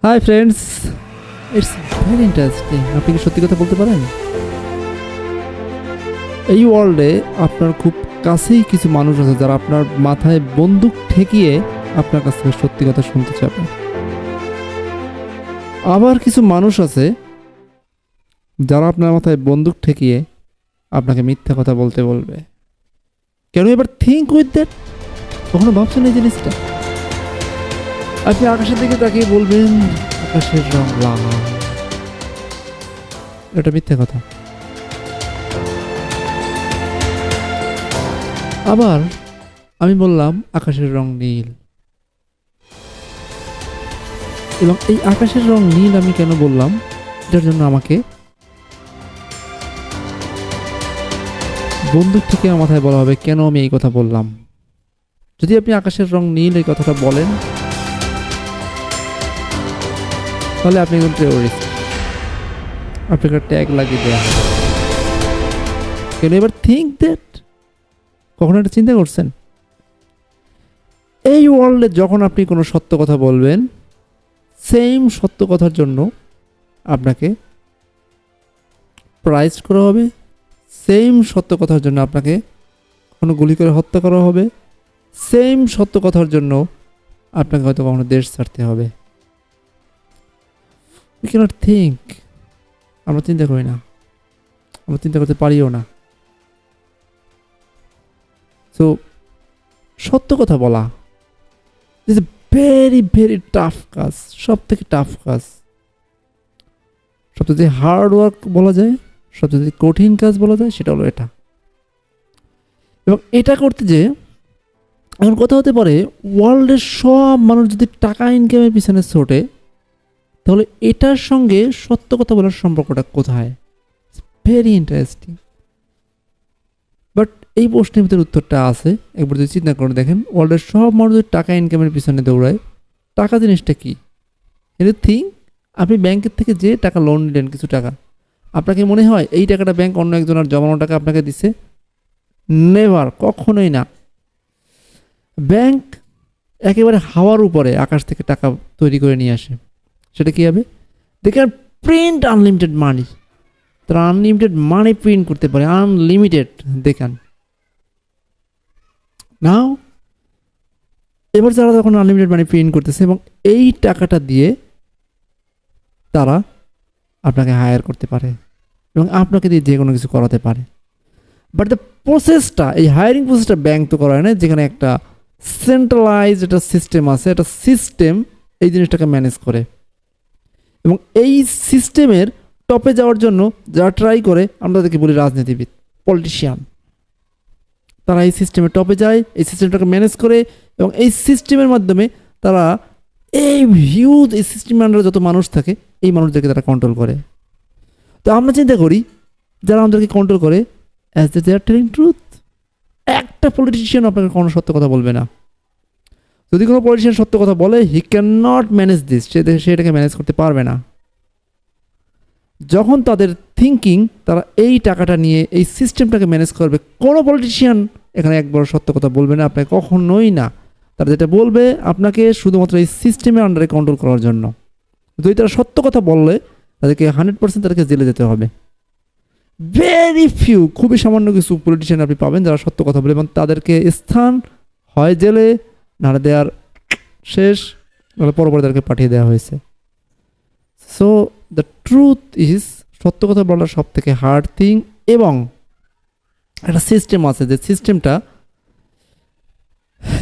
Hi friends, it's very interesting. আপনি কি সত্যি কথা বলতে পারেন? এই ওয়ার্ল্ডে আপনার খুব কাছেই কিছু মানুষ আছে যারা আপনার মাথায় বন্দুক ঠেকিয়ে আপনার কাছ থেকে সত্যি কথা শুনতে চাবে। আবার কিছু মানুষ আছে যারা আপনার মাথায় বন্দুক ঠেকিয়ে আপনাকে মিথ্যা কথা বলতে বলবে। কেন এবার থিঙ্ক উইথ দ্যাট। কখনো ভাবছেন এই জিনিসটা? আপনি আকাশের দিকে তাকিয়ে বলবেন আকাশের রং লাল, এটা মিথ্যে কথা। আবার আমি বললাম আকাশের রং নীল, এবং এই আকাশের রং নীল আমি কেন বললাম, এটার জন্য আমাকে বন্দুক থেকে আমার মাথায় বলা হবে কেন আমি এই কথা বললাম। যদি আপনি আকাশের রং নীল এই কথাটা বলেন তাহলে আপনি একজন টেরোরিস্ট, আপনাকে ট্যাগ লাগিয়ে দেওয়া হবে। কেন এবার থিঙ্ক দ্যাট। কখনো এটা চিন্তা করছেন? এই ওয়ার্ল্ডে যখন আপনি কোনো সত্য কথা বলবেন, সেম সত্য কথার জন্য আপনাকে প্রাইজ করা হবে, সেম সত্য কথার জন্য আপনাকে কোনো গুলি করে হত্যা করা হবে, সেম সত্য কথার জন্য আপনাকে হয়তো কখনো দেশ ছাড়তে হবে। We can't think. আমরা চিন্তা করি না, আমরা চিন্তা করতে পারিও না। সো সত্য কথা বলা is a very very tough কাজ, সব থেকে টাফ কাজ। সবচেয়ে হার্ড ওয়ার্ক বলা যায়, সবচেয়ে কঠিন কাজ বলা যায়, সেটা হলো এটা। এবং এটা করতে যে এমন কথা হতে পারে, ওয়ার্ল্ডের সব মানুষ যদি টাকা ইনকামের পিছনে ছোটে, তাহলে এটার সঙ্গে সত্য কথা বলার সম্পর্কটা কোথায়? Very interesting. বাট এই প্রশ্নের ভিতরে উত্তরটা আছে। একবার যদি চিন্তা করে দেখেন, ওয়ার্ল্ডের সব মানুষ যদি টাকা ইনকামের পিছনে দৌড়ায়, টাকা জিনিসটা কি? কিন্তু থিঙ্ক, আপনি ব্যাংকের থেকে যে টাকা লোন নিলেন কিছু টাকা, আপনাকে মনে হয় এই টাকাটা ব্যাংক অন্য একজনের জমানো টাকা আপনাকে দিছে? নেভার, কখনোই না। ব্যাংক একেবারে হাওয়ার উপরে আকাশ থেকে টাকা তৈরি করে নিয়ে আসে। সেটা কী হবে? দে ক্যান প্রিন্ট আনলিমিটেড মানি। তারা আনলিমিটেড মানি প্রিন্ট করতে পারে, আনলিমিটেড। দেখান নাও, এবার যারা যখন আনলিমিটেড মানি প্রিন্ট করতেছে এবং এই টাকাটা দিয়ে তারা আপনাকে হায়ার করতে পারে এবং আপনাকে দিয়ে যে কোনো কিছু করাতে পারে। বাট দ্য প্রসেসটা, এই হায়ারিং প্রসেসটা ব্যাংক তো করায় না, যেখানে একটা সেন্ট্রালাইজ একটা সিস্টেম আছে, একটা সিস্টেম এই জিনিসটাকে ম্যানেজ করে। এবং এই সিস্টেমের টপে যাওয়ার জন্য যারা ট্রাই করে, আমরা তাদেরকে বলি রাজনীতিবিদ, পলিটিশিয়ান। তারা এই সিস্টেমের টপে যায়, এই সিস্টেমটাকে ম্যানেজ করে, এবং এই সিস্টেমের মাধ্যমে তারা এই হিউজ, এই সিস্টেমের আন্ডারে যত মানুষ থাকে, এই মানুষদেরকে তারা কন্ট্রোল করে। তো আমরা চিন্তা করি যারা আমাদেরকে কন্ট্রোল করে, as they are telling truth. একটা পলিটিশিয়ান আপনাকে কোনো সত্য কথা বলবে না। যদি কোনো পলিটিশিয়ান সত্য কথা বলে, he can not manage this, সে এটাকে ম্যানেজ করতে পারবে না। যখন তাদের থিঙ্কিং, তারা এই টাকাটা নিয়ে এই সিস্টেমটাকে ম্যানেজ করবে, কোনো পলিটিশিয়ান এখানে একবার সত্য কথা বলবে না আপনাকে, কখনোই না। তারা যেটা বলবে আপনাকে শুধুমাত্র এই সিস্টেমের আন্ডারে কন্ট্রোল করার জন্য। যদি তারা সত্য কথা বললে, তাদেরকে 100% তাদেরকে জেলে যেতে হবে। ভেরি ফিউ, খুবই সামান্য কিছু পলিটিশিয়ান আপনি পাবেন যারা সত্য কথা বলে, এবং তাদেরকে স্থান হয় জেলে, নাহলে দেওয়ার শেষ, নাহলে পরবর্তী তাদেরকে পাঠিয়ে দেওয়া হয়েছে। সো দ্য ট্রুথ ইজ, সত্য কথা বলার সব থেকে হার্ড থিং। এবং একটা সিস্টেম আছে, যে সিস্টেমটা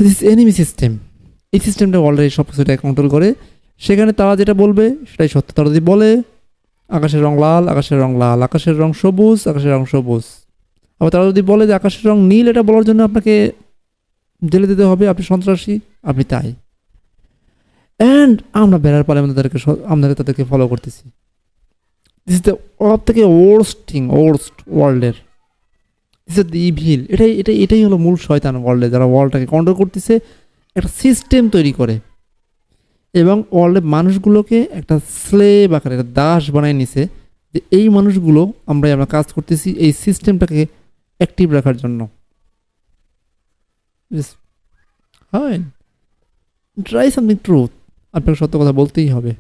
দিস এনিমি সিস্টেম। এই সিস্টেমটা অলরেডি সব কিছুটা কন্ট্রোল করে। সেখানে তারা যেটা বলবে সেটাই সত্য। তারা যদি বলে আকাশের রং লাল, আকাশের রং লাল, আকাশের রং সবুজ, আকাশের রং সবুজ। আবার তারা যদি বলে যে আকাশের রং নীল, এটা বলার জন্য আপনাকে জেলে দিতে হবে, আপনি সন্ত্রাসী, আপনি তাই। অ্যান্ড আমরা বেড়ার পালে আমরা তাদেরকে ফলো করতেছি। দিস ইজ দ্য সব থেকে ওয়ার্স্ট থিং, ওয়ার্স্ট ওয়ার্ল্ডের। This is the evil. এটাই হলো মূল শয়তান ওয়ার্ল্ডে, যারা ওয়ার্ল্ডটাকে কন্ট্রোল করতেছে, একটা সিস্টেম তৈরি করে এবং ওয়ার্ল্ডের মানুষগুলোকে একটা স্লেভ আকারে, একটা দাস বানায় নিছে, যে এই মানুষগুলো আমরা কাজ করতেছি এই সিস্টেমটাকে অ্যাক্টিভ রাখার জন্য। হয় ট্রাই সামথিং ট্রুথ, আপনাকে সত্য কথা বলতেই হবে।